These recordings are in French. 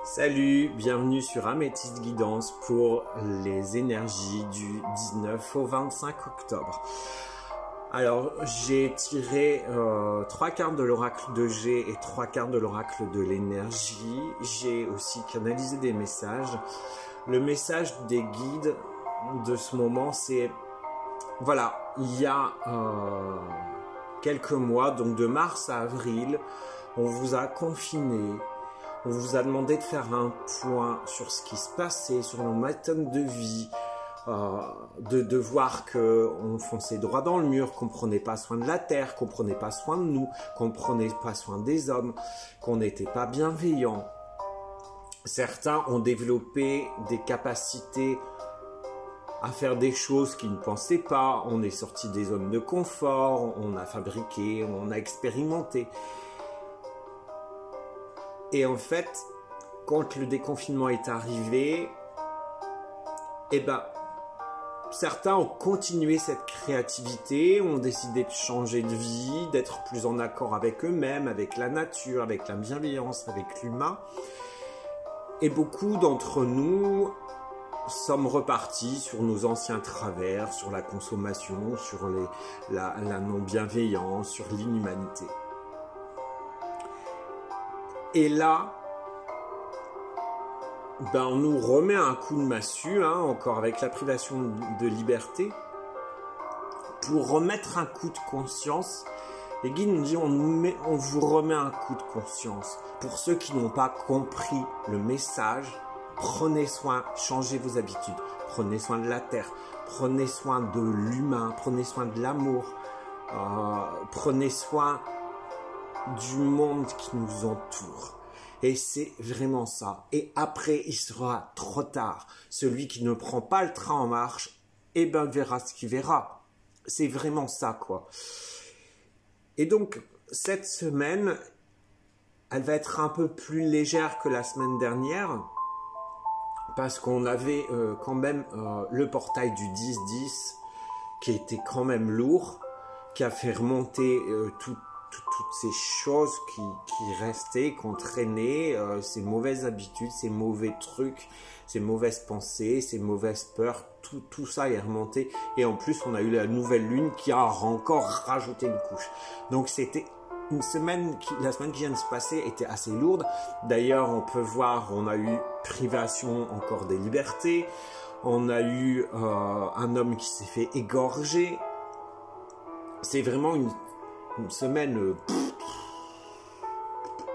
Salut, bienvenue sur Améthyste Guidance pour les énergies du 19 au 25 octobre. Alors, j'ai tiré 3 cartes de l'oracle de G et 3 cartes de l'oracle de l'énergie. J'ai aussi canalisé des messages. Le message des guides de ce moment, c'est... Voilà, il y a quelques mois, donc de mars à avril, on vous a confiné. On vous a demandé de faire un point sur ce qui se passait, sur nos méthodes de vie, de voir qu'on fonçait droit dans le mur, qu'on ne prenait pas soin de la terre, qu'on ne prenait pas soin de nous, qu'on ne prenait pas soin des hommes, qu'on n'était pas bienveillant. Certains ont développé des capacités à faire des choses qu'ils ne pensaient pas. On est sorti des zones de confort, on a fabriqué, on a expérimenté. Et en fait, quand le déconfinement est arrivé, eh ben, certains ont continué cette créativité, ont décidé de changer de vie, d'être plus en accord avec eux-mêmes, avec la nature, avec la bienveillance, avec l'humain. Et beaucoup d'entre nous sommes repartis sur nos anciens travers, sur la consommation, sur la non-bienveillance, sur l'inhumanité. Et là, ben on nous remet un coup de massue, encore avec la privation de liberté, pour remettre un coup de conscience. Les guides nous disent, on vous remet un coup de conscience. Pour ceux qui n'ont pas compris le message, prenez soin, changez vos habitudes, prenez soin de la terre, prenez soin de l'humain, prenez soin de l'amour, prenez soin du monde qui nous entoure. Et c'est vraiment ça. Et après, il sera trop tard. Celui qui ne prend pas le train en marche, eh ben, verra ce qu'il verra. C'est vraiment ça, quoi. Et donc, cette semaine, elle va être un peu plus légère que la semaine dernière, parce qu'on avait quand même le portail du 10-10, qui était quand même lourd, qui a fait remonter toutes ces choses qui restaient, qu'on traînait, ces mauvaises habitudes, ces mauvais trucs, ces mauvaises pensées, ces mauvaises peurs, tout ça est remonté. Et en plus, on a eu la nouvelle lune qui a encore rajouté une couche. Donc, c'était une semaine, la semaine qui vient de se passer était assez lourde. D'ailleurs, on peut voir, on a eu privation encore des libertés. On a eu un homme qui s'est fait égorger. C'est vraiment une semaine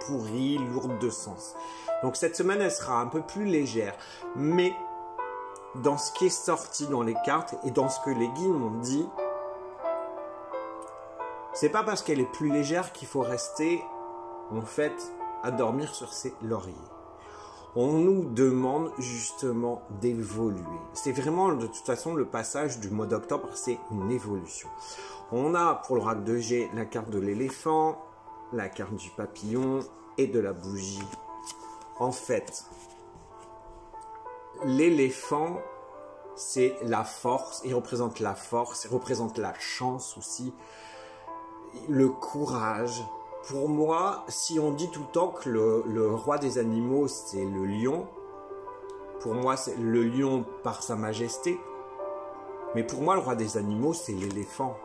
pourrie, lourde de sens. Donc cette semaine, elle sera un peu plus légère. Mais dans ce qui est sorti dans les cartes et dans ce que les guides m'ont dit, c'est pas parce qu'elle est plus légère qu'il faut rester, en fait, à dormir sur ses lauriers. On nous demande justement d'évoluer. C'est vraiment, de toute façon, le passage du mois d'octobre, c'est une évolution. On a pour l'oracle de G la carte de l'éléphant, la carte du papillon et de la bougie. En fait, l'éléphant, c'est la force, il représente la force, il représente la chance aussi, le courage. Pour moi, si on dit tout le temps que le roi des animaux, c'est le lion, pour moi, c'est le lion par sa majesté. Mais pour moi, le roi des animaux, c'est l'éléphant.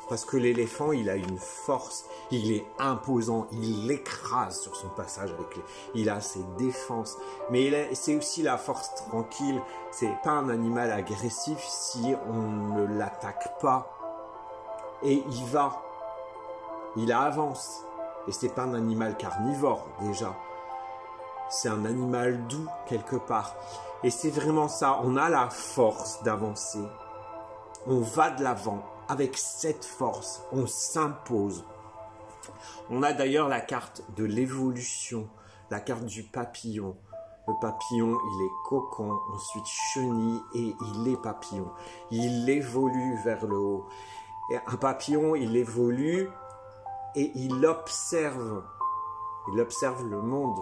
Parce que l'éléphant, il a une force, il est imposant, il l'écrase sur son passage avec les... Il a ses défenses, mais c'est aussi la force tranquille. C'est pas un animal agressif si on ne l'attaque pas. Et il avance. Et c'est pas un animal carnivore, déjà. C'est un animal doux, quelque part. Et c'est vraiment ça, on a la force d'avancer. On va de l'avant. Avec cette force, on s'impose. On a d'ailleurs la carte de l'évolution, la carte du papillon. Le papillon, il est cocon, ensuite chenille et il est papillon. Il évolue vers le haut. Et un papillon, il évolue et il observe. Il observe le monde,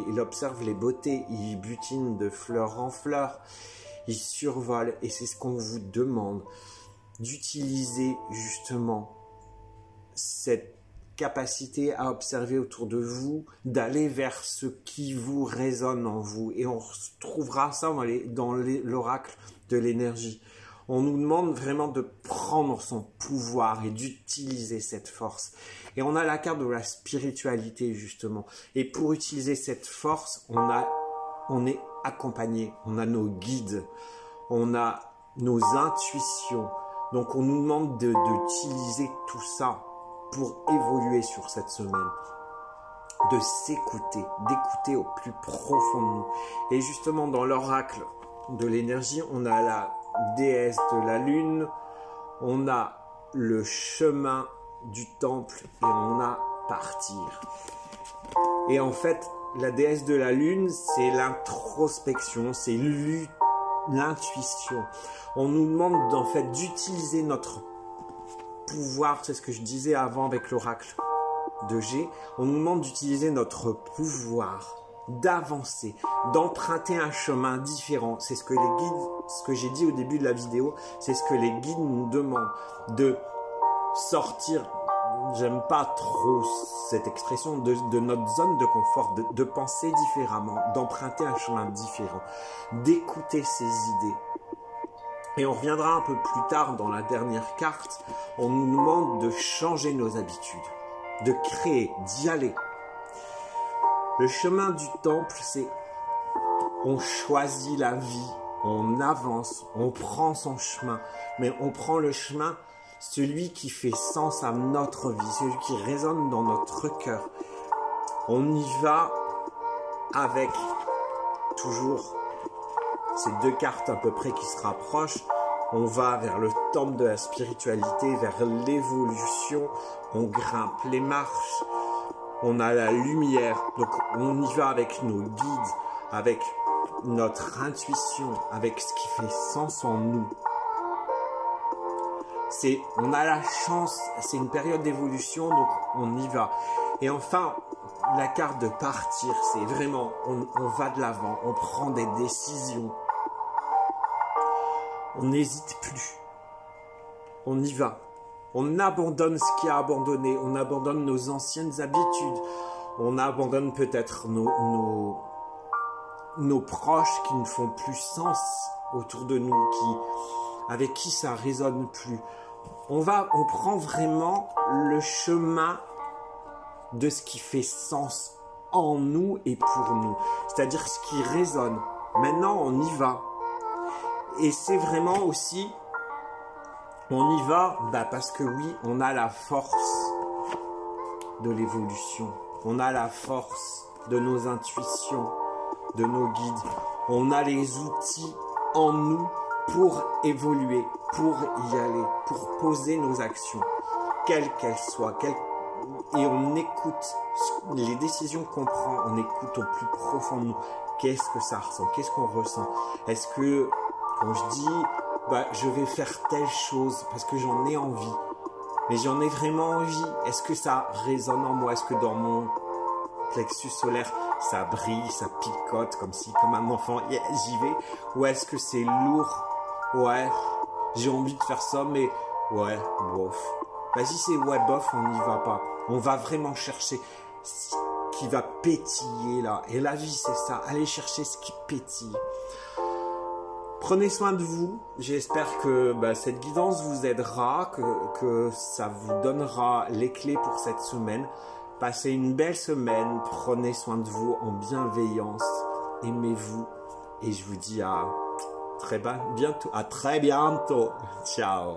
il observe les beautés, il butine de fleur en fleur, il survole et c'est ce qu'on vous demande. D'utiliser justement cette capacité à observer autour de vous, d'aller vers ce qui vous résonne en vous. Et on trouvera ça dans l'oracle de l'énergie. On nous demande vraiment de prendre son pouvoir et d'utiliser cette force. Et on a la carte de la spiritualité, justement. Et pour utiliser cette force, on est accompagné. On a nos guides. On a nos intuitions. Donc on nous demande d'utiliser tout ça pour évoluer sur cette semaine. De s'écouter, d'écouter au plus profond de nous. Et justement, dans l'oracle de l'énergie, on a la déesse de la lune, on a le chemin du temple et on a partir. Et en fait, la déesse de la lune, c'est l'introspection, c'est l'intuition. On nous demande en fait d'utiliser notre pouvoir, c'est ce que je disais avant avec l'oracle de G, on nous demande d'utiliser notre pouvoir, d'avancer, d'emprunter un chemin différent. C'est ce que les guides, ce que j'ai dit au début de la vidéo, c'est ce que les guides nous demandent, de sortir, j'aime pas trop cette expression, de notre zone de confort, de penser différemment, d'emprunter un chemin différent, d'écouter ses idées. Et on reviendra un peu plus tard dans la dernière carte, on nous demande de changer nos habitudes, de créer, d'y aller. Le chemin du temple, c'est on choisit la vie, on avance, on prend son chemin, mais on prend le chemin, celui qui fait sens à notre vie, celui qui résonne dans notre cœur. On y va avec toujours ces deux cartes à peu près qui se rapprochent. On va vers le temple de la spiritualité, vers l'évolution, on grimpe les marches. On a la lumière, donc on y va avec nos guides, avec notre intuition, avec ce qui fait sens en nous. On a la chance, c'est une période d'évolution, donc on y va. Et enfin, la carte de partir, c'est vraiment, on va de l'avant, on prend des décisions. On n'hésite plus, on y va. On abandonne ce qui a abandonné, on abandonne nos anciennes habitudes, on abandonne peut-être nos proches qui ne font plus sens autour de nous, avec qui ça ne résonne plus. On prend vraiment le chemin de ce qui fait sens en nous et pour nous, c'est-à-dire ce qui résonne. Maintenant, on y va. Et c'est vraiment aussi... On y va parce que oui, on a la force de l'évolution. On a la force de nos intuitions, de nos guides. On a les outils en nous pour évoluer, pour y aller, pour poser nos actions, quelles qu'elles soient. Et on écoute les décisions qu'on prend, on écoute au plus profond de nous. Qu'est-ce que ça ressent? Qu'est-ce qu'on ressent? Est-ce que, quand je dis... je vais faire telle chose parce que j'en ai envie. Mais j'en ai vraiment envie. Est-ce que ça résonne en moi? Est-ce que dans mon plexus solaire, ça brille, ça picote comme un enfant, yeah, j'y vais? Ou est-ce que c'est lourd? Ouais, j'ai envie de faire ça, mais ouais, bof. Si c'est ouais, bof, on n'y va pas. On va vraiment chercher ce qui va pétiller là. Et la vie, c'est ça. Allez chercher ce qui pétille. Prenez soin de vous, j'espère que cette guidance vous aidera, que ça vous donnera les clés pour cette semaine. Passez une belle semaine, prenez soin de vous en bienveillance, aimez-vous et je vous dis à très bientôt. Ciao.